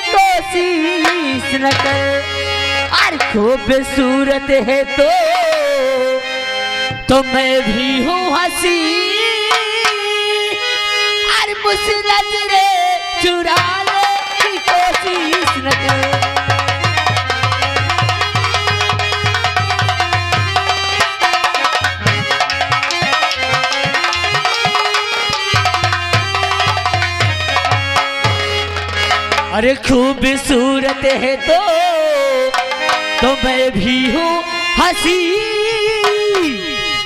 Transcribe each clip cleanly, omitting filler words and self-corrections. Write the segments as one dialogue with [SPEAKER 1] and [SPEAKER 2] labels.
[SPEAKER 1] कोशिश न कर, और खूबसूरत है तो मैं भी हूँ हंसी, और मुझसे नजरे चुराने की कोशिश न कर। अरे खूबसूरत है तो मैं भी हूँ हंसी,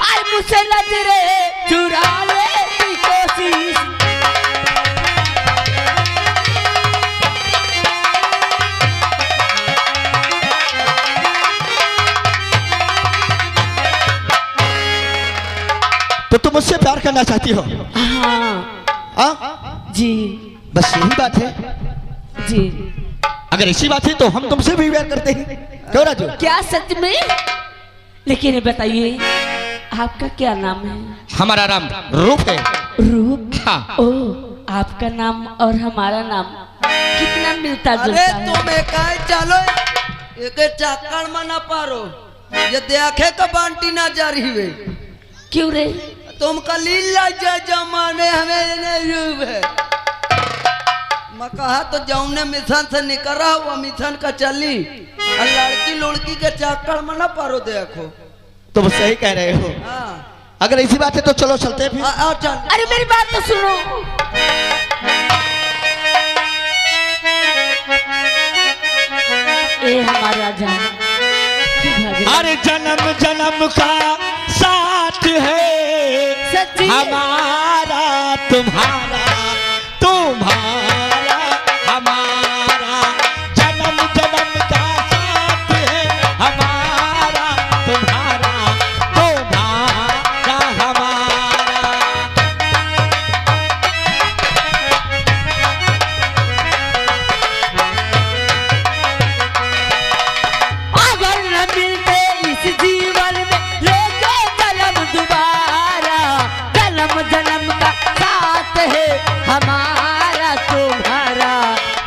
[SPEAKER 1] और मुझसे नजरे चुराने की कोशिश।
[SPEAKER 2] तो तुम मुझसे प्यार करना चाहती हो?
[SPEAKER 1] हाँ जी,
[SPEAKER 2] बस यही बात है
[SPEAKER 1] जी।
[SPEAKER 2] अगर ऐसी बात है तो हम तुमसे भी प्यार करते हैं, क्यों राजू?
[SPEAKER 1] क्या सच में? लेकिन बताइए आपका क्या नाम है?
[SPEAKER 2] हमारा नाम रूप है।
[SPEAKER 1] रूप?
[SPEAKER 2] हाँ।
[SPEAKER 1] ओ, आपका नाम और हमारा नाम कितना मिलता जुलता है?
[SPEAKER 3] अरे तुम्हें कहे चलो एक चाकड़ में ना पारो, ये देखे तो बांटी ना जा रही है।
[SPEAKER 1] क्यों रे?
[SPEAKER 3] तुम का लीला जमाने हमें नहीं रूप है। मैं कहा तो जौने मिशन से निकल रहा हुआ मिशन का चली, और लड़की लुड़की के चाकड़ में ना पारो देखो।
[SPEAKER 2] तुम सही कह रहे हो।
[SPEAKER 3] हाँ।
[SPEAKER 2] अगर ऐसी बात है तो चलो चलते हैं फिर।
[SPEAKER 3] आओ चल।
[SPEAKER 1] अरे मेरी बात तो सुनो। ए हमारा जान,
[SPEAKER 2] अरे जन्म जन्म का साथ है
[SPEAKER 1] सच्ची
[SPEAKER 2] हमारा तुम्हारा, तुम्हारा हमारा, जन्म जन्म का साथ है हमारा तुम्हारा, तुम्हारा हमारा।
[SPEAKER 1] अगर न मिलते इस जीवन में लेके जन्म दोबारा, जन्म जन्म का साथ है हमारा तुम्हारा,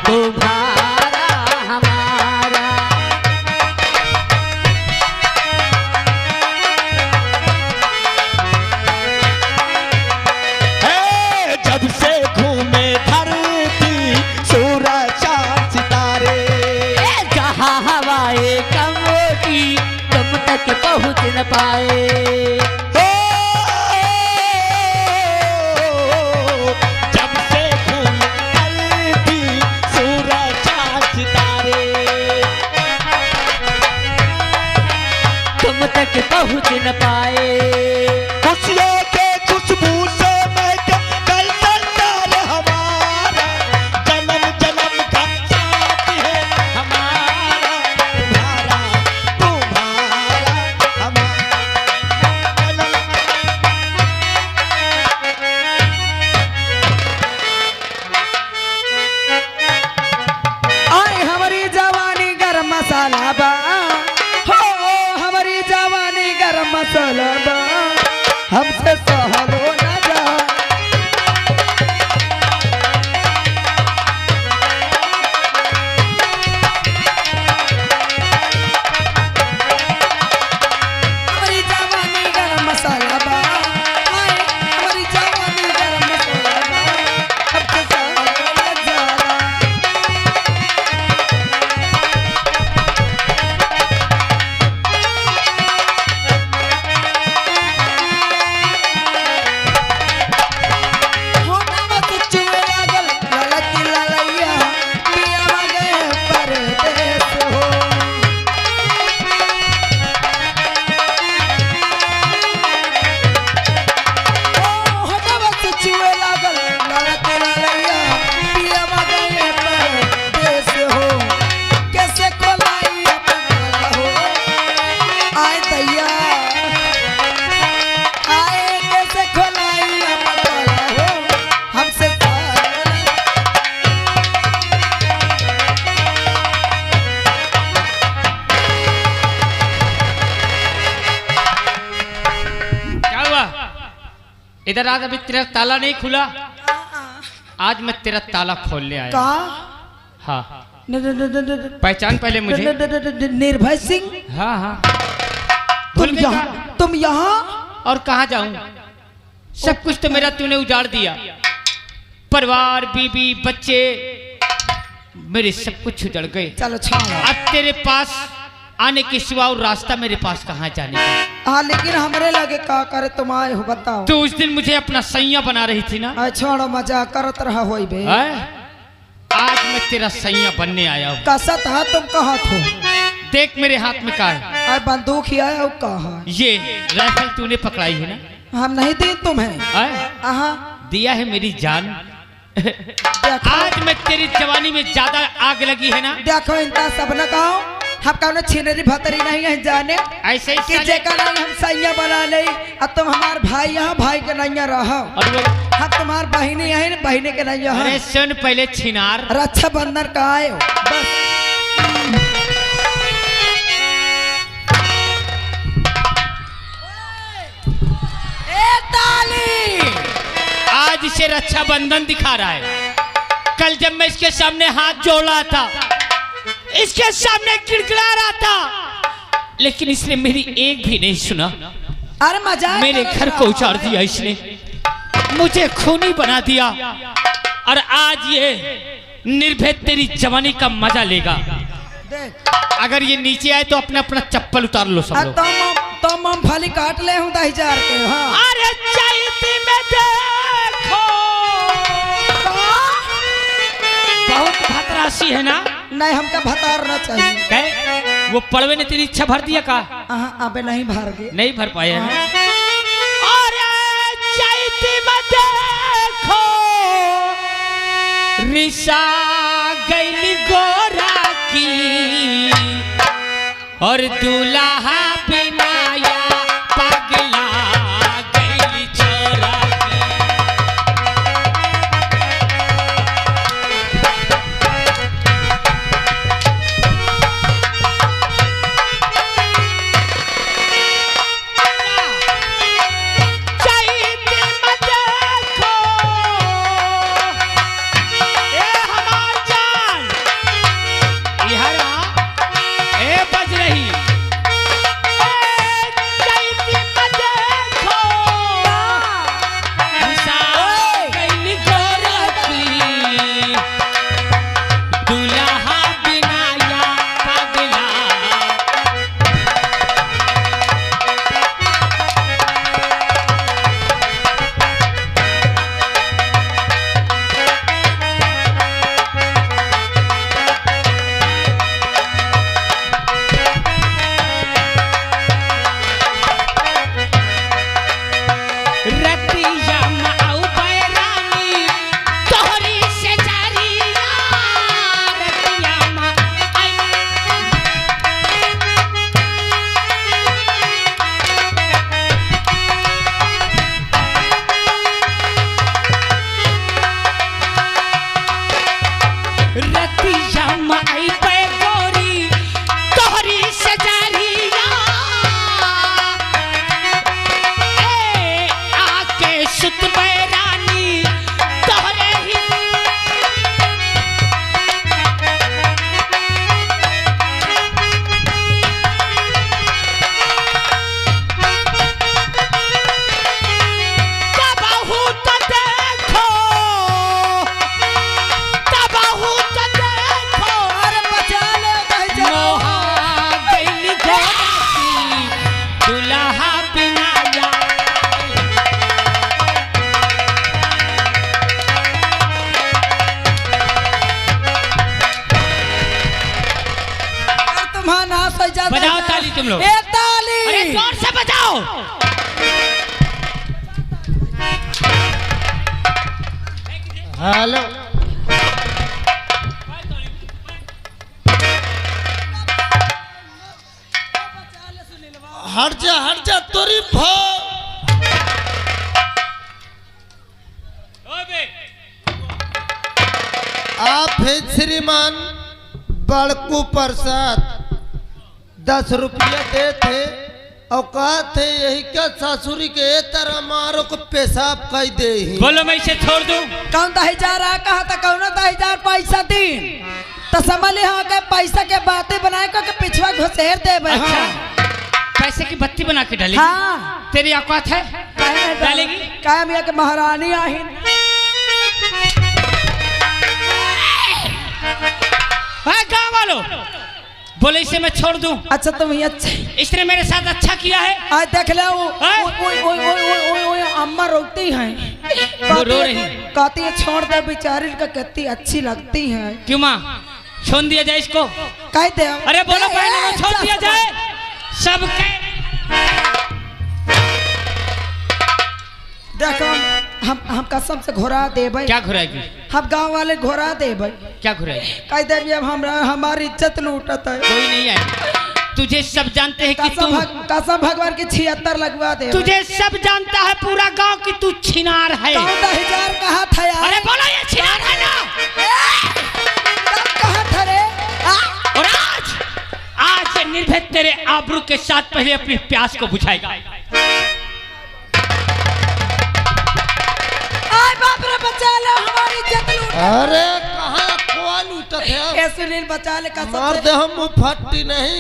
[SPEAKER 1] तुम्हारा हमारा।
[SPEAKER 2] जब से घूमे धरती सूरज चांद सितारे,
[SPEAKER 1] जहाँ हवाएं कम होती तुम तक पहुँच न पाए।
[SPEAKER 2] जब से घूमे धरती सूरज चांद सितारे,
[SPEAKER 1] तुम तक पहुँच न पाए।
[SPEAKER 2] खुशियों के खुशबू से महके कल संसार हमारा, जन्म जन्म का साथ है हमारा तुम्हारा, तुम्हारा हमारा।
[SPEAKER 3] आए हमारी जवानी गरम मसाला बा, हो हमारी जवानी गरम मसाला बा, हमसे सहलो न जा। हमारी जवानी गरम मसाला बा, आए हमारी जवानी गरम मसाला बा, हमसे सहलो न जा।
[SPEAKER 4] इधर आज अभी तेरा ताला नहीं खुला, आज मैं तेरा ताला खोल ले आया।
[SPEAKER 3] कहा?
[SPEAKER 4] हाँ पहचान पहले मुझे।
[SPEAKER 3] निर्भय सिंह,
[SPEAKER 4] हाँ हाँ, भूल गए कहाँ?
[SPEAKER 3] तुम यहाँ?
[SPEAKER 4] और कहाँ जाऊं? सब कुछ तो मेरा तूने उजाड़ दिया। परिवार, बीबी, बच्चे, मेरे सब कुछ उजड़ गए।
[SPEAKER 3] चलो छोड़ो।
[SPEAKER 4] अब तेरे पास आने के सिवा और रास्ता मेरे पास कहाँ जाने का?
[SPEAKER 3] हाँ, लेकिन हमरे लगे का करे, तुम आए हो बताओ।
[SPEAKER 4] तो उस दिन मुझे अपना सैया बना रही थी ना।
[SPEAKER 3] छोड़ो, मजा करत रहा होई बे।
[SPEAKER 4] आज मैं तेरा सैया बनने आया हूँ।
[SPEAKER 3] कैसा था, तुम कहाँ थे?
[SPEAKER 4] देख मेरे हाथ में क्या है।
[SPEAKER 3] बंदूक ही आया, कहा
[SPEAKER 4] ये राइफल तूने पकड़ाई है ना?
[SPEAKER 3] हम नहीं दी तुम्हें।
[SPEAKER 4] दिया है मेरी जान। आज मैं तेरी जवानी में ज्यादा आग लगी है ना।
[SPEAKER 3] देखो इनका सब न कहो, हम कहो छिनरी भतरी नहीं है जाने
[SPEAKER 4] ऐसे ही
[SPEAKER 3] कि जेका नहीं हम सैया बना ले। अब तुम हमार भाई यहाँ, भाई के नहीं रहो। हम तुम्हार बहिनी है, बहिनी के नहीं रहो।
[SPEAKER 4] अरे सुन पहले छिनार,
[SPEAKER 3] रक्षा बंधन का आए हो बस।
[SPEAKER 4] आज इसे रक्षा बंधन दिखा रहा है। कल जब मैं इसके सामने हाथ जोड़ रहा था, इसके सामने गिड़गिड़ा रहा था, लेकिन इसने मेरी एक भी नहीं सुना।
[SPEAKER 3] अरे मजाक,
[SPEAKER 4] मेरे घर को उजाड़ दिया इसने, मुझे खूनी बना दिया। और आज ये निर्भय तेरी जवानी का मजा लेगा। अगर ये नीचे आए तो अपना अपना चप्पल उतार लो सब लोग।
[SPEAKER 3] तो मूंगफली काट ले हूँ 10,000 के। हाँ।
[SPEAKER 4] अरे चाहती में देखो, बहुत भतरासी है ना।
[SPEAKER 3] नहीं, हमका भतारना चाहिए।
[SPEAKER 4] कहे वो पड़वे ने तेरी इच्छा भर दिया का?
[SPEAKER 3] अबे नहीं भर गए,
[SPEAKER 4] नहीं भर पाए हैं। अरे चाहती में देखो, रिसा गई गोरा की और दूल्हा बिनाया पगला गई छोरा की। चाहती मत देखो, ए हमार जान, इहरा ए बज रही। बजाओ ताली तुम लोग,
[SPEAKER 3] एक ताली।
[SPEAKER 4] अरे जोर से बजाओ।
[SPEAKER 2] हेलो, हट जा तोरी भो। आप है श्रीमान बड़कू प्रसाद, 10 रुपया दे थे और कहा थे यही क्या सासुरी के तरह मारो को पेशाब कह दे ही।
[SPEAKER 4] बोलो मैं इसे छोड़ दूं?
[SPEAKER 3] कौन 10,000 कहा था, कौन 10,000 पैसा दिन? तो समझ ली हाँ के पैसा के बातें बनाए को के पिछवा घुसेर दे भाई।
[SPEAKER 4] अच्छा पैसे की बत्ती बना के डालेगी?
[SPEAKER 3] हाँ
[SPEAKER 4] तेरी औकात है? डालेगी?
[SPEAKER 3] कायम ये के महारानी आहिन।
[SPEAKER 4] हाँ गाँव वालों बोले इसे मैं छोड़ दूं।
[SPEAKER 3] अच्छा तुम ये अच्छे
[SPEAKER 4] इसने मेरे साथ अच्छा किया है।
[SPEAKER 3] आज देख ले वो
[SPEAKER 4] हैं?
[SPEAKER 3] अम्मा रोती हैं
[SPEAKER 4] वो रो रही
[SPEAKER 3] कहती है छोड़ दे बेचारी का कितनी अच्छी लगती है।
[SPEAKER 4] क्यों माँ छोड़ दिया जाए इसको?
[SPEAKER 3] कह दे
[SPEAKER 4] अरे बोलो पहले वो छोड़ दिया जाए सब
[SPEAKER 3] देखो हम कसम से घोरा दे भाई।
[SPEAKER 4] क्या घुराएगी?
[SPEAKER 3] हम गांव वाले घोरा दे भाई।
[SPEAKER 4] क्या घुराएगी?
[SPEAKER 3] कह दे अब हमारी इज्जत लूटत है।
[SPEAKER 4] कोई नहीं आएगा। तुझे सब जानते हैं कि तू
[SPEAKER 3] कसम भगवान की 76 लगवा दे।
[SPEAKER 4] तुझे सब जानता है पूरा गांव कि तू छिनार है।
[SPEAKER 3] 14,000 कहा था यार।
[SPEAKER 4] अरे बोलो ये छिनार है ना?
[SPEAKER 3] कहा था रे?
[SPEAKER 4] और आज ये निर्भय तेरे आबरू के साथ पहले अपनी प्यास को बुझाएगा।
[SPEAKER 3] बाप रे बचा ले हमारी इज्जत लूट।
[SPEAKER 2] अरे कहाँ खोआ लूटत है?
[SPEAKER 3] सुनील बचा ले कसम
[SPEAKER 2] मार दे हम फट्टी नहीं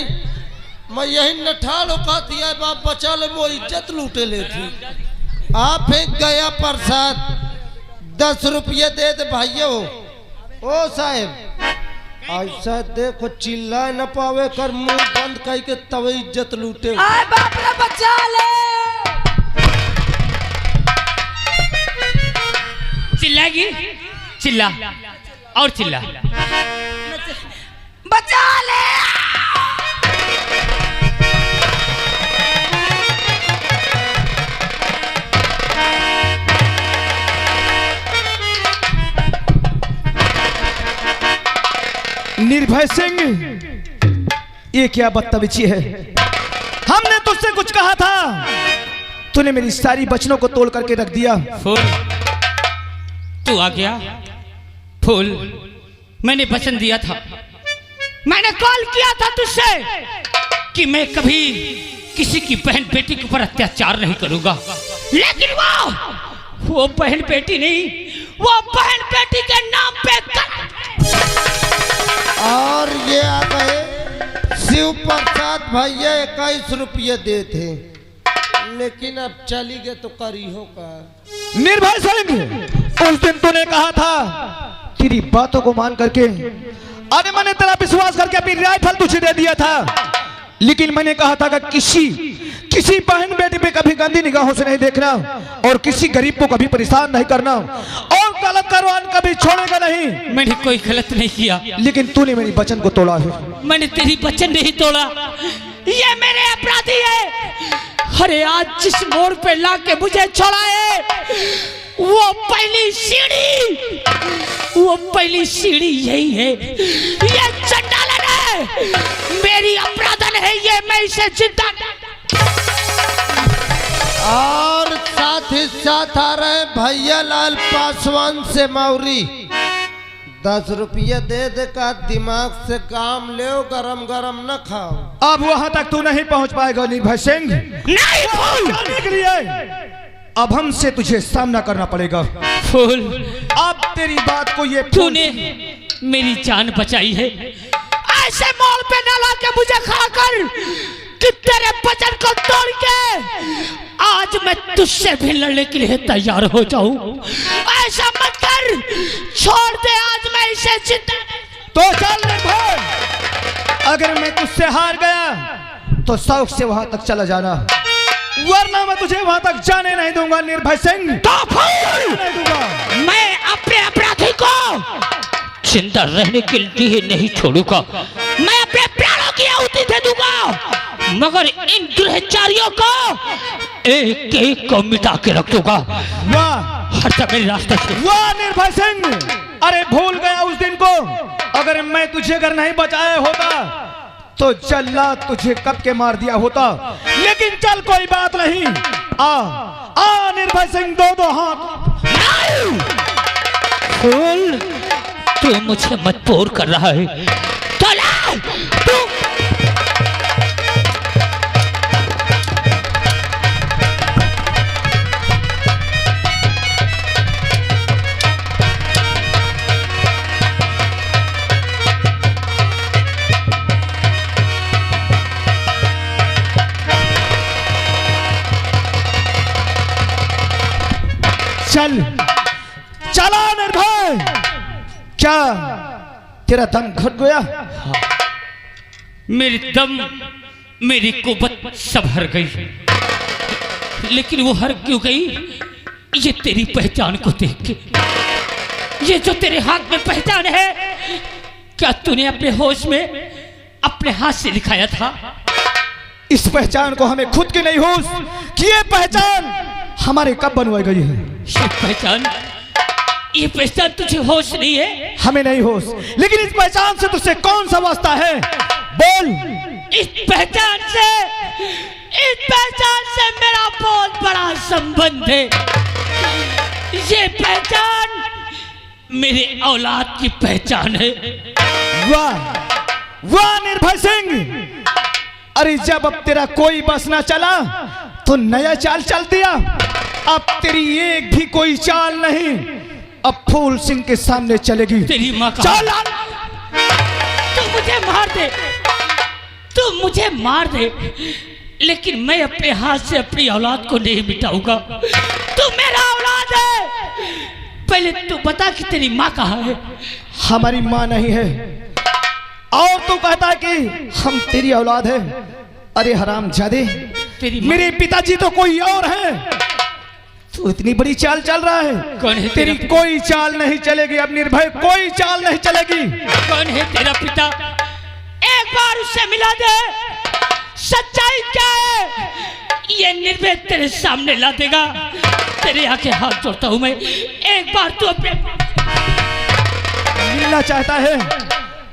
[SPEAKER 2] मैं यही नठालो का दिया बाप बचा ले वो इज्जत लूटे ले थी। आप फेंक गया प्रसाद 10 रुपये दे दे भाइयों। ओ साहेब ऐसा देखो चिल्ला न पावे कर मुंह बंद करके तब इज्जत लूटे।
[SPEAKER 3] आए बाप रे बचा ले।
[SPEAKER 4] चिल्लाएगी? चिल्ला और चिल्ला।
[SPEAKER 3] बचा ले।
[SPEAKER 5] निर्भय सिंह ये क्या बदतमीजी है? हमने तुझसे कुछ कहा था तूने मेरी सारी वचनों को तोड़ करके रख दिया।
[SPEAKER 4] फूल तू आ गया। फूल मैंने वचन दिया था, मैंने कॉल किया था तुझसे कि मैं कभी किसी की बहन बेटी के ऊपर अत्याचार नहीं करूंगा, लेकिन वो बहन बेटी नहीं, वो बहन बेटी के नाम पे
[SPEAKER 2] और ये आ गए शिव प्रसाद भैया 21 रुपये दे थे, लेकिन अब चली गए तो करियो का।
[SPEAKER 5] निर्भय सिंह उस दिन तूने कहा था तेरी बातों को मान करके, अरे मैंने तेरा विश्वास करके अपनी राइफल तुझे दे दिया था, लेकिन मैंने कहा था कि किसी बहन बेटी पे कभी गंदी निगाहों से नहीं देखना और किसी गरीब को कभी परेशान नहीं करना और गलत करवान कभी छोड़ेगा नहीं।
[SPEAKER 4] मैंने कोई गलत नहीं किया,
[SPEAKER 5] लेकिन तूने मेरी वचन को तोड़ा है।
[SPEAKER 4] मैंने तेरी वचन नहीं तोड़ा, ये मेरे अपराधी है। अरे आज जिस मोड़ पे लाके मुझे छोड़ा है वो पहली सीढ़ी यही है। ये चंडालन है, मेरी अपराधन है ये, मैं इसे जिंदा।
[SPEAKER 2] और साथ ही साथ आ रहे भैया लाल पासवान से मौरी 10 रुपये दे दे का दिमाग से काम ले, गरम गरम न खाओ।
[SPEAKER 5] अब वहां तक तू नहीं पहुंच पाएगा निर्भय सिंह।
[SPEAKER 4] नहीं फूल,
[SPEAKER 5] के लिए अब हमसे तुझे सामना करना पड़ेगा।
[SPEAKER 4] फूल
[SPEAKER 5] अब तेरी बात को ये
[SPEAKER 4] तूने मेरी जान बचाई है, ऐसे मोड़ पे न लाके मुझे खड़ा कर कि तेरे वचन को तोड़ के आज मैं तुझसे भी लड़ने के लिए तैयार हो जाऊं। ऐसा मत कर, छोड़ दे आज मैं इसे जिंदा।
[SPEAKER 5] तो चल निर्भय, अगर मैं तुझसे हार गया तो शौक से वहां तक चला जाना, वरना मैं तुझे वहां तक जाने नहीं दूंगा निर्भय सिंह।
[SPEAKER 4] तो नहीं दूंगा। मैं अपने अपराधी को जिंदा रहने के लिए नहीं छोड़ूंगा, मैं अपने प्राणों की आहुति दे दूंगा, मगर इन दुराचारियों को एक एक को मिटा के रख दूंगा।
[SPEAKER 5] वाह,
[SPEAKER 4] हट जा मेरे रास्ते से।
[SPEAKER 5] वाह निर्भय सिंह, अरे भूल गया उस दिन को, अगर मैं तुझे अगर नहीं बचाया होता तो जल्लाद तुझे कब के मार दिया होता, लेकिन चल कोई बात नहीं। आ निर्भय सिंह, दो हाथ।
[SPEAKER 4] फूल तू मुझे मजबूर कर रहा है, तू
[SPEAKER 5] चल चला निर्भय। क्या तेरा दम घुट गया?
[SPEAKER 4] मेरी दम, मेरी कुव्वत सब हर गई, लेकिन वो हर क्यों गई? ये तेरी पहचान को देख के। ये जो तेरे हाथ में पहचान है, क्या तूने अपने होश में अपने हाथ से लिखाया था?
[SPEAKER 5] इस पहचान को हमें खुद की नहीं होश कि ये पहचान हमारे कब बनवाई गई है।
[SPEAKER 4] ये पहचान तुझे होश नहीं है?
[SPEAKER 5] हमें नहीं होश, लेकिन इस पहचान से तुझसे कौन सा वास्ता है? बोल।
[SPEAKER 4] इस पहचान से मेरा बहुत बड़ा संबंध है। ये पहचान मेरे औलाद की पहचान है।
[SPEAKER 5] वाह वाह निर्भय सिंह, अरे जब अब तेरा कोई बस ना चला तो नया चाल चल दिया। अब तेरी एक भी कोई चाल नहीं, अब फूल सिंह के सामने चलेगी।
[SPEAKER 4] तेरी माँ का
[SPEAKER 5] चल।
[SPEAKER 4] तू मुझे मार दे, तू मुझे मार दे, लेकिन मैं अपने हाथ से अपनी औलाद को नहीं मिटाऊंगा। तू मेरा औलाद है। पहले तू बता कि तेरी माँ कहाँ है?
[SPEAKER 5] हमारी माँ नहीं है, और तू कहता है कि हम तेरी औलाद है। अरे हरामजादे, मेरे पिताजी तो कोई और है। तू इतनी बड़ी चाल चल रहा है।
[SPEAKER 4] कौन है
[SPEAKER 5] तेरी कोई चाल नहीं चलेगी अब निर्भय, कोई चाल नहीं चलेगी।
[SPEAKER 4] कौन है तेरा पिता? एक बार उससे मिला दे, सच्चाई क्या है ये निर्भय तेरे सामने ला देगा। तेरे आके हाथ जोड़ता हूं मैं, एक बार तू अपने
[SPEAKER 5] मिलना चाहता है,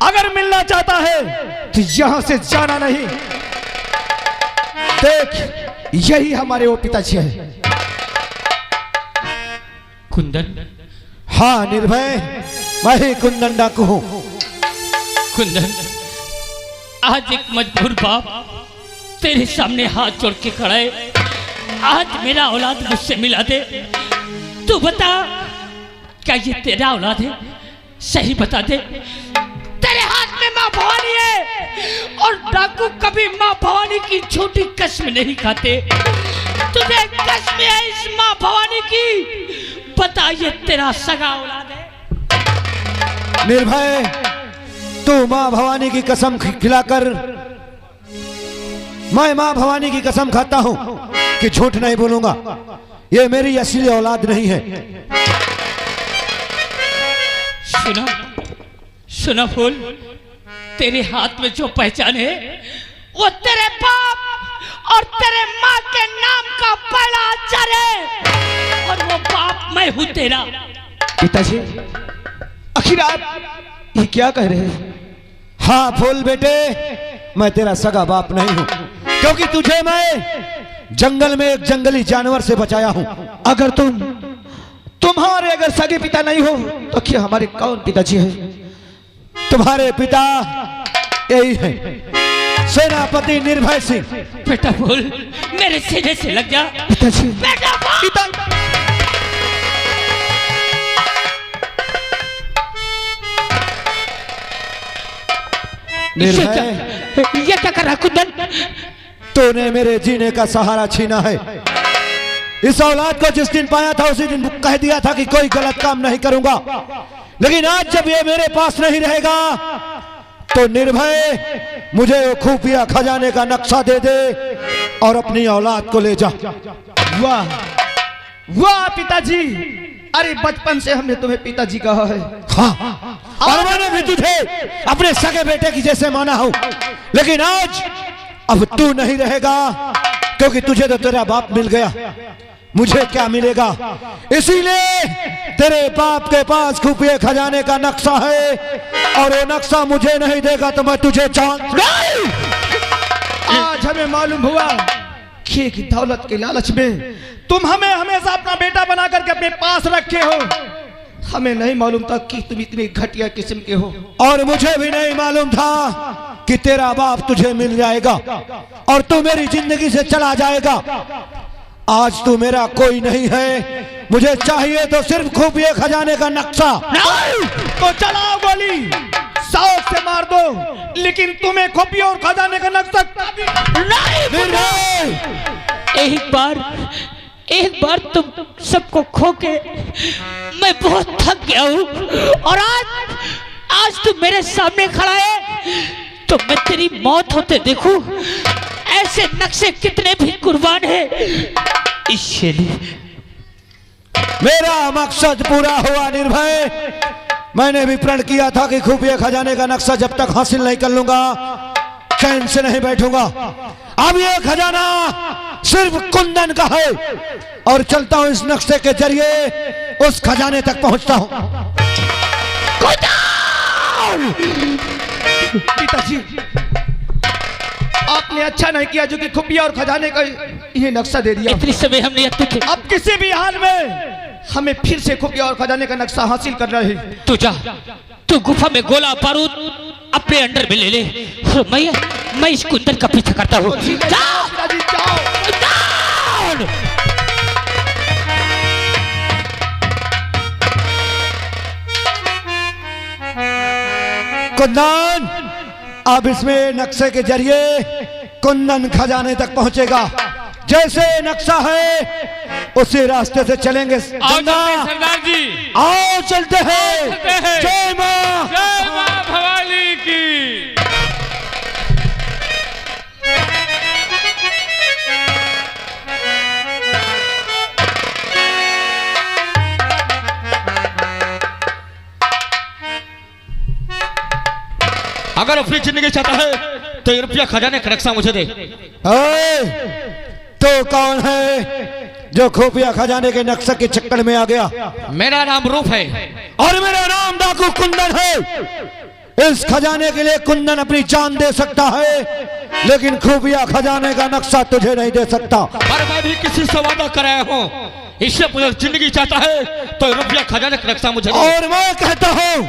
[SPEAKER 5] अगर मिलना चाहता है तो यहां से जाना नहीं। देख, यही हमारे वो पिताजी है।
[SPEAKER 4] कुंदन?
[SPEAKER 5] हाँ निर्भय, मैं ही कुंदन डाकू हूं।
[SPEAKER 4] कुंदन, आज एक मजबूर बाप तेरे सामने हाथ जोड़ के खड़ा है। आज मेरा औलाद मुझसे मिला दे। तू बता, क्या ये तेरा औलाद है? सही बता दे। तेरे हाथ में माँ भवानी है, और डाकू कभी माँ भवानी की छोटी कसम नहीं खाते। तुझे कसम है इस माँ भवानी की? बता, ये तेरा सगा औलाद है?
[SPEAKER 6] निर्भय, तू माँ भवानी की कसम खिलाकर, मैं माँ भवानी की कसम खाता हूं कि झूठ नहीं बोलूंगा। ये मेरी असली औलाद नहीं है।
[SPEAKER 4] सुना सुना फूल, तेरे हाथ में जो पहचान है वो तेरे बाप और तेरे माँ के नाम का पहला अक्षर है, और वो बाप मैं हूं तेरा।
[SPEAKER 5] पिताजी, आखिर आप ये क्या कह रहे हैं?
[SPEAKER 6] हाँ फूल बेटे, मैं तेरा सगा बाप नहीं हूं, क्योंकि तुझे मैं जंगल में एक जंगली जानवर से बचाया हूं।
[SPEAKER 5] अगर तुम्हारे अगर सगे पिता नहीं हो तो क्या हमारे कौन पिताजी है?
[SPEAKER 6] तुम्हारे पिता यही है, सेनापति निर्भय सिंह।
[SPEAKER 4] बेटा फूल, मेरे सीने से लग जा।
[SPEAKER 5] पिताजी,
[SPEAKER 4] बेटा फूल! ये क्या कर रहा कुंदन?
[SPEAKER 6] तूने मेरे जीने का सहारा छीना है। इस औलाद को जिस दिन पाया था उसी दिन कह दिया था कि कोई गलत काम नहीं करूंगा, लेकिन आज जब ये मेरे पास नहीं रहेगा तो निर्भय मुझे वो खुफिया खजाने का नक्शा दे दे और अपनी औलाद को ले जा।
[SPEAKER 5] वाह वाह पिताजी, अरे बचपन से हमने तुम्हें पिताजी कहा है।
[SPEAKER 6] हाँ, और मैंने भी तुझे अपने सगे बेटे की जैसे माना हूं, लेकिन आज अब तू नहीं रहेगा, क्योंकि तुझे तो तेरा बाप मिल गया, मुझे क्या मिलेगा। इसीलिए तेरे बाप के पास खुफिया खजाने का नक्शा है, और वो नक्शा मुझे नहीं देगा तो मैं तुझे नहीं।
[SPEAKER 5] आज हमें मालूम हुआ कि की दौलत के लालच में तुम हमें हमेशा अपना बेटा बना करके अपने पास रखे हो। हमें नहीं मालूम था कि तुम इतनी घटिया किस्म के हो,
[SPEAKER 6] और मुझे भी नहीं मालूम था कि तेरा बाप तुझे मिल जाएगा और तू मेरी जिंदगी से चला जाएगा। आज तू मेरा कोई नहीं है, मुझे चाहिए तो सिर्फ खुफिया खजाने का नक्शा।
[SPEAKER 5] तो चलाओ गोली, साउथ से मार दो, लेकिन तुम्हें खुफिया और खजाने का नक्शा
[SPEAKER 4] एक बार तुम सबको खो के मैं बहुत थक गया हूँ और आज तू मेरे सामने खड़ा है तो मैं तेरी मौत होते देखूं। ऐसे नक्शे कितने भी कुर्बान है इसके लिए।
[SPEAKER 6] मेरा मकसद पूरा हुआ निर्भय। मैंने भी प्रण किया था कि खुफिया खजाने का नक्शा जब तक हासिल नहीं कर लूंगा चैन से नहीं बैठूंगा। अब ये खजाना सिर्फ कुंदन का है और चलता हूं इस नक्शे के जरिए उस खजाने तक पहुंचता हूं।
[SPEAKER 5] पिताजी, आपने अच्छा नहीं किया जो कि खुफिया और खजाने का ये नक्शा दे दिया।
[SPEAKER 4] इतनी समय हमने
[SPEAKER 5] अब किसी भी हाल में हमें फिर से खुफिया और खजाने का नक्शा हासिल कर रहे हैं।
[SPEAKER 4] तू जा, तू गुफा में गोला बारूद अपने अंडर में ले ले और मैं इस कुंदन का पीछा करता हूँ।
[SPEAKER 6] कुंदन, अब इसमें नक्शे के जरिए कुंदन खजाने तक पहुंचेगा। जैसे नक्शा है उसी रास्ते से चलेंगे।
[SPEAKER 4] सरदार जी,
[SPEAKER 6] आओ चलते हैं। जय मां
[SPEAKER 4] भवानी की।
[SPEAKER 7] अगर अपनी जिंदगी चाहता है तो ये रुपया खजाने का नक्शा मुझे दे।
[SPEAKER 6] तो कौन है जो खुफिया खजाने के नक्शे के चक्कर में आ गया?
[SPEAKER 7] मेरा नाम रूप है
[SPEAKER 6] और मेरा नाम डाकू कुंदन है। इस खजाने के लिए कुंदन अपनी जान दे सकता है लेकिन खुफिया खजाने का नक्शा तुझे नहीं दे सकता।
[SPEAKER 7] पर मैं भी किसी से वादा कराया हूँ, इससे पूरी जिंदगी चाहता है तो रुपया खजाने का नक्शा मुझे दे।
[SPEAKER 6] और मैं कहता हूँ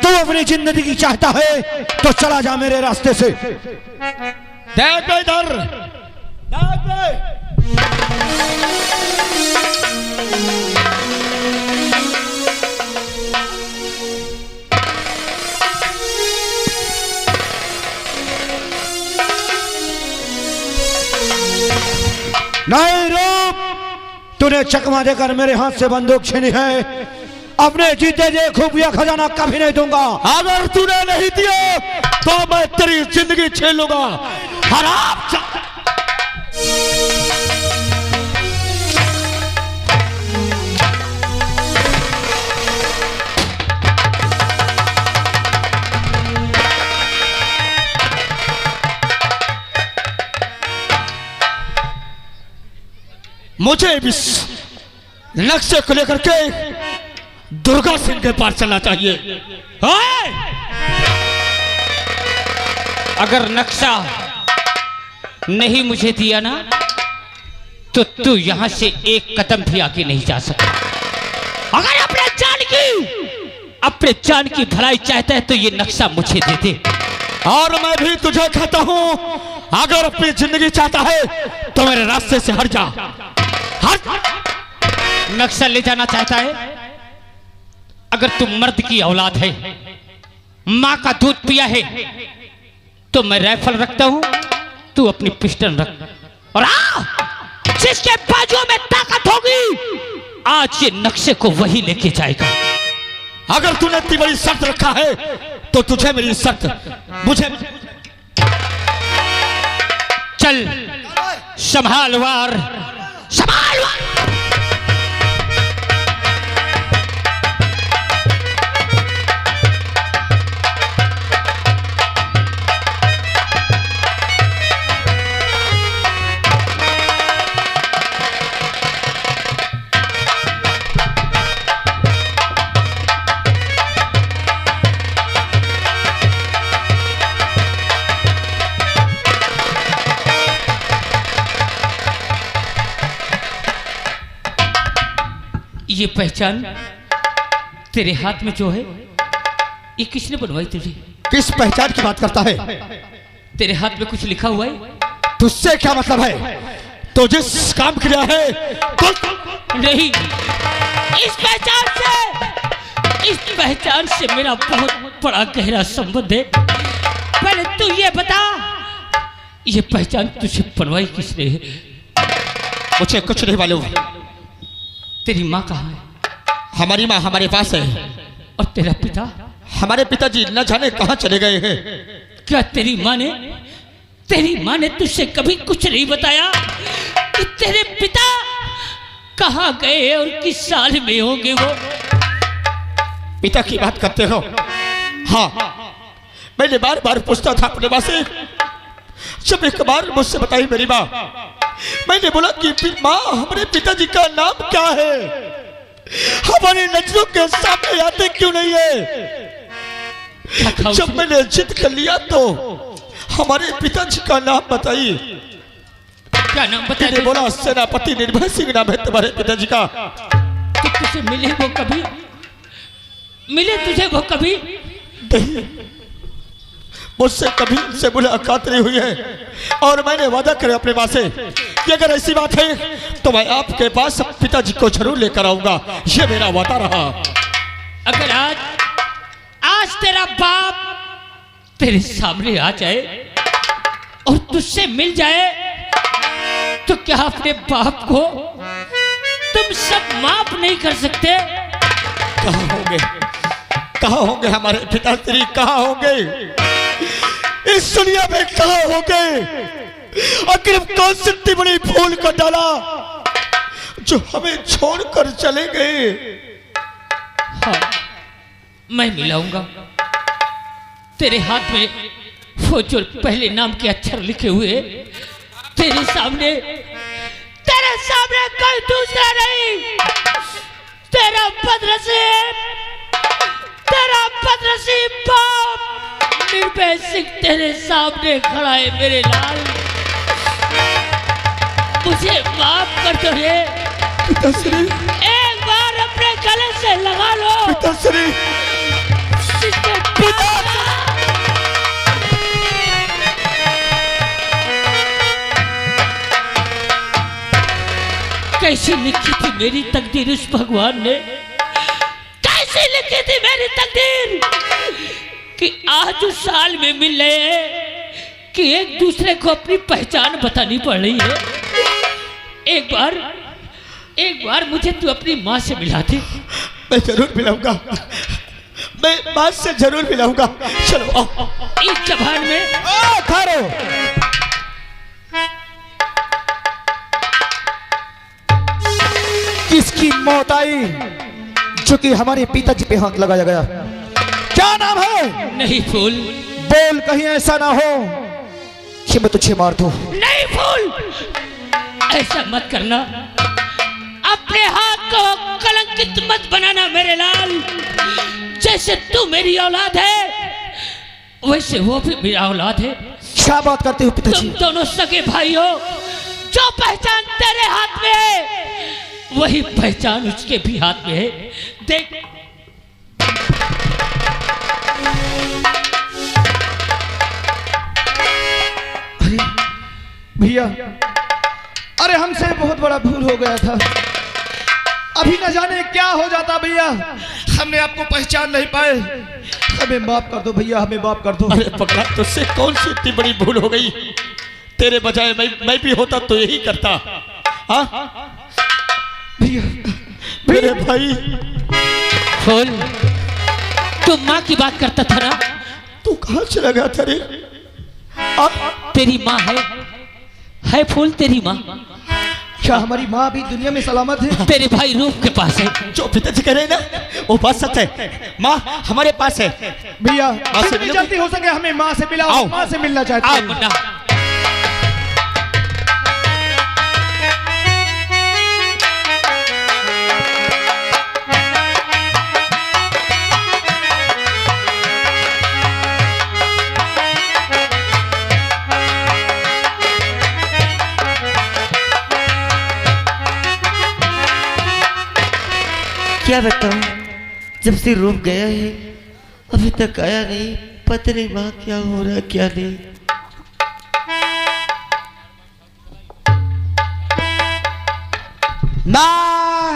[SPEAKER 6] तू अपनी जिंदगी चाहता है तो चला जा मेरे रास्ते से।
[SPEAKER 7] देख इधर,
[SPEAKER 6] नहीं रूप, तूने चकमा देकर मेरे हाथ से बंदूक छीनी है। अपने जीते जे खुफिया खजाना कभी नहीं दूंगा।
[SPEAKER 7] अगर तूने नहीं दिया तो मैं तेरी जिंदगी छीन लूंगा। हराम। मुझे इस नक्शे को लेकर के दुर्गा सिंह के पास चलना चाहिए।
[SPEAKER 4] अगर नक्शा नहीं मुझे दिया ना तो तू यहां से एक कदम भी आगे नहीं जा सकता। अगर अपने जान की भलाई चाहता है तो ये नक्शा मुझे दे दे।
[SPEAKER 7] और मैं भी तुझे कहता हूं अगर अपनी जिंदगी चाहता है तो मेरे रास्ते से हट जा।
[SPEAKER 4] नक्शा ले जाना चाहता है? अगर तू मर्द की औलाद है, मां का दूध पिया है तो मैं राइफल रखता हूं, तू अपनी पिस्टल रख और जिसके बाजुओं में ताकत होगी आज ये नक्शे को वही लेके जाएगा।
[SPEAKER 7] अगर तूने इतनी बड़ी शर्त रखा है तो तुझे मेरी शर्त मुझे
[SPEAKER 4] चल संभाल वार। ये पहचान तेरे हाथ में जो है ये किसने बनवाई तुझे?
[SPEAKER 6] किस पहचान की बात करता है?
[SPEAKER 4] तेरे हाथ में कुछ लिखा हुआ है?
[SPEAKER 6] तुझसे क्या मतलब है?
[SPEAKER 7] तो जिस काम किया है तो
[SPEAKER 4] नहीं, इस पहचान से मेरा बहुत बड़ा गहरा संबंध है। पहले तू ये बता ये पहचान तुझे बनवाई किसने है?
[SPEAKER 7] मुझे कुछ नहीं मालूम।
[SPEAKER 4] तेरी माँ कहाँ है?
[SPEAKER 7] हमारी माँ हमारे पास है।
[SPEAKER 4] और तेरा पिता?
[SPEAKER 7] हमारे पिताजी न जाने कहाँ चले गए हैं।
[SPEAKER 4] क्या तेरी माँ ने तुझसे कभी कुछ नहीं बताया कि तेरे पिता कहाँ गए और किस साल में होंगे वो?
[SPEAKER 7] पिता की बात करते हो? हाँ, मैंने बार बार पूछता था अपने माँ से। जब एक बार मुझसे बताई मेरी माँ, मैंने बोला कि माँ हमारे पिताजी का नाम क्या है, हमारे नजरों के सामने आते क्यों नहीं है। जब मैंने जिद कर लिया तो हमारे पिताजी का नाम बताइए।
[SPEAKER 4] क्या नाम बताया?
[SPEAKER 7] मैंने बोला सेनापति निर्भय सिंह नाम है तुम्हारे पिताजी का।
[SPEAKER 4] तो तुझे मिले तुझे वो कभी?
[SPEAKER 7] नहीं, मुझसे कभी उनसे मुलाकात नहीं हुई है। और मैंने वादा करे अपने माँ से कि अगर ऐसी बात है तो मैं आपके पास पिताजी को जरूर लेकर आऊंगा। ये मेरा वादा रहा।
[SPEAKER 4] अगर आज तेरा बाप तेरे सामने आ जाए और तुझसे मिल जाए तो क्या अपने बाप को तुम सब माफ नहीं कर सकते?
[SPEAKER 7] कहाँ होंगे हमारे पिताश्री, कहाँ होंगे इस दुनिया में, कहाँ होंगे? आखिर कौन सी इतनी बड़ी भूल कर डाला जो हमें छोड़कर चले गए?
[SPEAKER 4] हाँ, मैं मिलाऊंगा तेरे हाथ में वो जो पहले नाम के अक्षर लिखे हुए तेरे सामने कोई दूसरा नहीं, तेरा बदनसीब बाप निर्भय सिंह तेरे सामने खड़ा है। मेरे लाल, मुझे माफ कर दो रे
[SPEAKER 7] पिताश्री,
[SPEAKER 4] एक बार अपने गले से लगा लो।
[SPEAKER 7] पिताश्री,
[SPEAKER 4] कैसी लिखी थी मेरी तकदीर उस भगवान ने, कैसी लिखी थी मेरी तकदीर कि आज उस साल में मिल रहे हैं कि एक दूसरे को अपनी पहचान बतानी पड़ रही है। एक बार मुझे तू अपनी माँ से मिला दे।
[SPEAKER 7] मैं जरूर मिलाऊंगा, मैं माँ से जरूर मिलाऊंगा। चलो आओ।
[SPEAKER 4] इस जबान में
[SPEAKER 5] खारो। किसकी मौत आई जो कि हमारे पिताजी पे हाथ लगाया गया? क्या नाम है?
[SPEAKER 4] नहीं फूल,
[SPEAKER 5] बोल, कहीं ऐसा ना हो कि मैं तुझे मार दूं।
[SPEAKER 4] नहीं फूल, ऐसा मत करना। अपने हाथ को कलंकित मत बनाना मेरे लाल। जैसे तू मेरी औलाद है वैसे वो भी मेरा औलाद है।
[SPEAKER 5] क्या बात करते हो पिताजी?
[SPEAKER 4] तुम दोनों सगे भाई हो। जो पहचान तेरे हाथ में है वही पहचान उसके भी हाथ में है। देख,
[SPEAKER 5] भैया, अरे हमसे बहुत बड़ा भूल हो गया था। अभी न जाने क्या हो जाता भैया, हमने आपको पहचान नहीं पाए। हमें माफ कर दो भैया, हमें माफ कर दो।
[SPEAKER 7] अरे पगला, तुझसे कौन सी इतनी बड़ी भूल हो गई? तेरे बजाय मैं भी होता तो यही करता। हाँ
[SPEAKER 5] भैया,
[SPEAKER 7] मेरे भाई।
[SPEAKER 4] फूल, तू माँ की बात करता था ना?
[SPEAKER 7] तू कहाँ चला गया था रे?
[SPEAKER 4] तेरी माँ है फूल, तेरी माँ।
[SPEAKER 5] क्या हमारी माँ भी दुनिया में सलामत है?
[SPEAKER 4] तेरे भाई रूप के पास है।
[SPEAKER 7] जो पिताजी कह रहे हैं ना वो बात सच है। माँ हमारे पास है।
[SPEAKER 5] भैया,
[SPEAKER 7] माँ से
[SPEAKER 5] जितनी जल्दी हो सके हमें माँ से मिलाओ। माँ से मिलना चाहते
[SPEAKER 4] आओ
[SPEAKER 5] हैं।
[SPEAKER 4] मुन्ना।
[SPEAKER 3] क्या बताऊं, जब से रूप गया है अभी तक आया नहीं। पता नहीं माँ क्या हो रहा क्या नहीं।
[SPEAKER 6] माँ,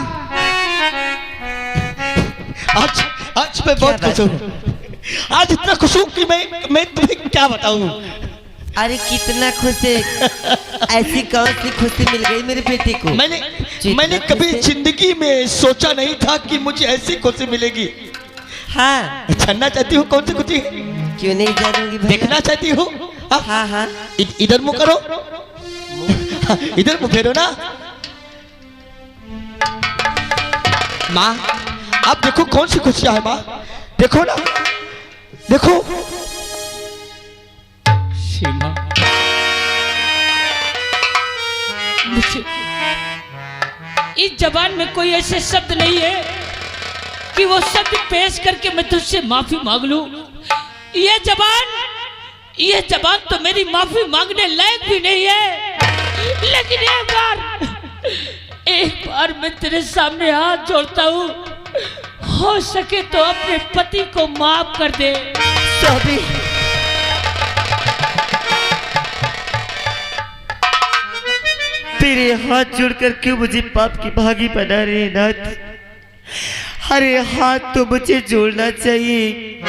[SPEAKER 6] आज मैं बहुत खुश हूँ। आज इतना खुश हूँ कि मैं तुम्हें क्या बताऊं।
[SPEAKER 2] अरे कितना खुश है, ऐसी कौन सी खुशी मिल गई मेरे बेटे को।
[SPEAKER 7] मैंने कभी जिंदगी में सोचा नहीं था कि मुझे ऐसी खुशी मिलेगी।
[SPEAKER 2] हाँ
[SPEAKER 7] जानना चाहती हूँ कौन सी खुशी है?
[SPEAKER 2] क्यों नहीं जानूंगी भैया।
[SPEAKER 7] देखना चाहती हूँ?
[SPEAKER 2] हाँ हाँ
[SPEAKER 7] इधर मुँह करो, इधर मुँह फेरो ना। माँ आप देखो कौन सी खुशियाँ है माँ, देखो ना, देखो।
[SPEAKER 4] सीमा, मुझे इस जबान में कोई ऐसे शब्द नहीं है कि वो शब्द पेश करके मैं तुझसे माफी मांग लूं। ये जबान तो मेरी माफी मांगने लायक भी नहीं है। लेकिन एक बार मैं तेरे सामने हाथ जोड़ता हूँ, हो सके तो अपने पति को माफ कर दे।
[SPEAKER 2] स्वामी तेरे हाथ जोड़कर क्यों मुझे पाप की भागी बना रहे नाथ। अरे हाथ तो मुझे जोड़ना चाहिए।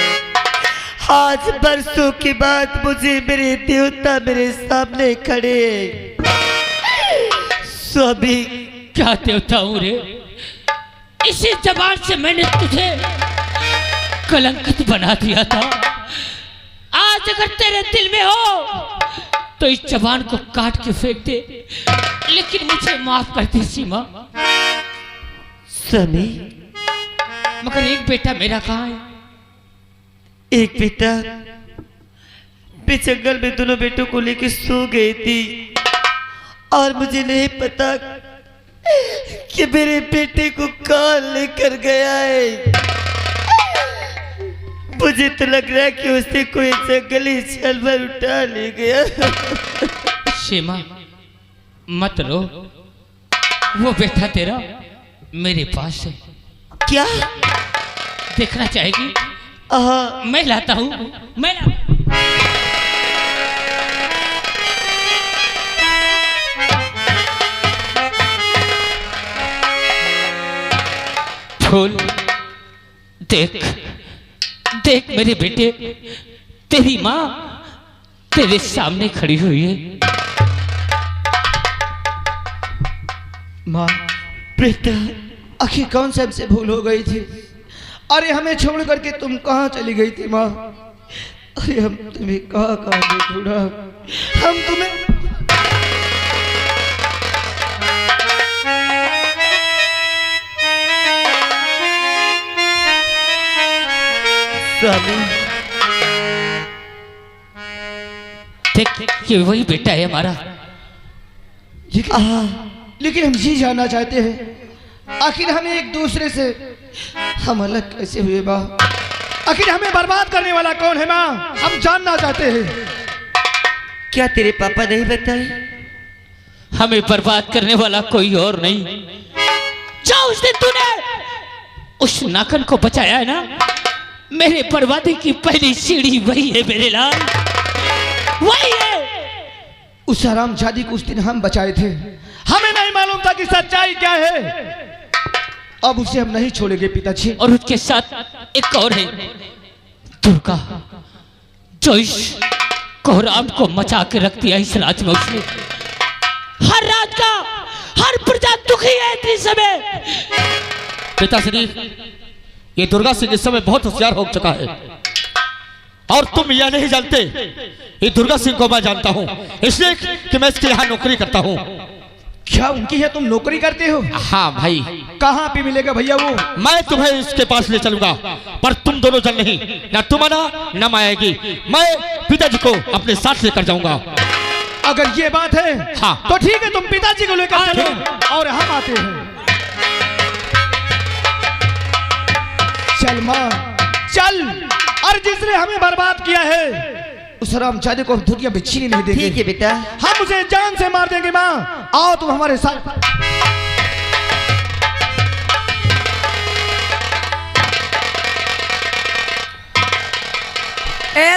[SPEAKER 2] आज बरसों के बाद मुझे मेरे देवता मेरे सामने खड़े। स्वामी
[SPEAKER 4] क्या देवता हूं रे, इसी जबान से मैंने तुझे कलंकित बना दिया था। आज अगर तेरे दिल में हो तो इस जबान को काट के फेंक दे, लेकिन मुझे माफ कर दे सीमा।
[SPEAKER 2] स्वामी
[SPEAKER 4] मगर एक बेटा मेरा कहाँ है?
[SPEAKER 2] एक बेटा मैं जंगल में दोनों बेटों को लेकर सो गई थी और मुझे नहीं पता कि मेरे बेटे को कौन लेकर गया है। मुझे तो लग रहा है कि उसे कोई जंगली जानवर उठा ले गया।
[SPEAKER 4] सीमा मत रो, वो बेटा तेरा मेरे पास है।
[SPEAKER 2] क्या
[SPEAKER 4] देखना चाहेगी?
[SPEAKER 2] हाँ
[SPEAKER 4] मैं लाता हूँ, मैं फूल देख देख मेरे बेटे, तेरी माँ तेरे सामने खड़ी हुई है।
[SPEAKER 5] माँ
[SPEAKER 2] बेटा
[SPEAKER 5] आखिर कौन सा हमसे भूल हो गई थी? अरे हमें छोड़ करके तुम कहाँ चली गई थी माँ? अरे हम तुम्हें कहाँ कहाँ ढूंढा, हम तुम्हें।
[SPEAKER 2] स्वामी
[SPEAKER 4] देख ये वही बेटा है हमारा।
[SPEAKER 5] लेकिन हम ये जानना चाहते हैं आखिर हमें एक दूसरे से हम अलग कैसे हुए माँ? आखिर हमें बर्बाद करने वाला कौन है माँ? हम जानना चाहते हैं।
[SPEAKER 2] क्या तेरे पापा नहीं बताए?
[SPEAKER 4] हमें बर्बाद करने वाला कोई और नहीं। जो उस दिन तूने उस नाखन को बचाया है ना, मेरे बर्बादी की पहली सीढ़ी वही है मेरे लाल, वही है।
[SPEAKER 5] उस हरामजादी को उस दिन हम बचाए थे, हमें नहीं मालूम था कि सच्चाई क्या है। अब उसे हम नहीं छोड़ेंगे पिताजी।
[SPEAKER 4] और उसके साथ एक और है, दुर्गा, जो इस कोहराम को मचा के रख दिया इस राज में। उसने हर राज का हर प्रजा दुखी है इतनी समय।
[SPEAKER 7] पिताश्री ये दुर्गा सिंह इस समय बहुत होशियार हो चुका है और तुम यह नहीं जानते, ये दुर्गा सिंह को मैं जानता हूँ, इसलिए कि मैं इसके यहाँ नौकरी करता हूँ।
[SPEAKER 5] क्या उनकी है तुम नौकरी करते हो?
[SPEAKER 7] हाँ भाई।
[SPEAKER 5] कहाँ पे मिलेगा भैया वो?
[SPEAKER 7] मैं तुम्हें इसके पास ले चलूंगा, पर तुम दोनों जन नहीं, ना तुम आना ना मैं आएगी। मैं पिताजी को अपने साथ लेकर जाऊंगा।
[SPEAKER 5] अगर ये बात है
[SPEAKER 7] हाँ।
[SPEAKER 5] तो ठीक है, तुम पिताजी को लेकर चलो और हम आते हैं। चल माँ चल, और जिसने हमें बर्बाद किया है उस हरामजादे को हम दुनिया में जीने नहीं देंगे।
[SPEAKER 2] ठीक है बेटा,
[SPEAKER 5] हम उसे जान से मार देंगे। माँ आओ तुम हमारे साथ।
[SPEAKER 3] ए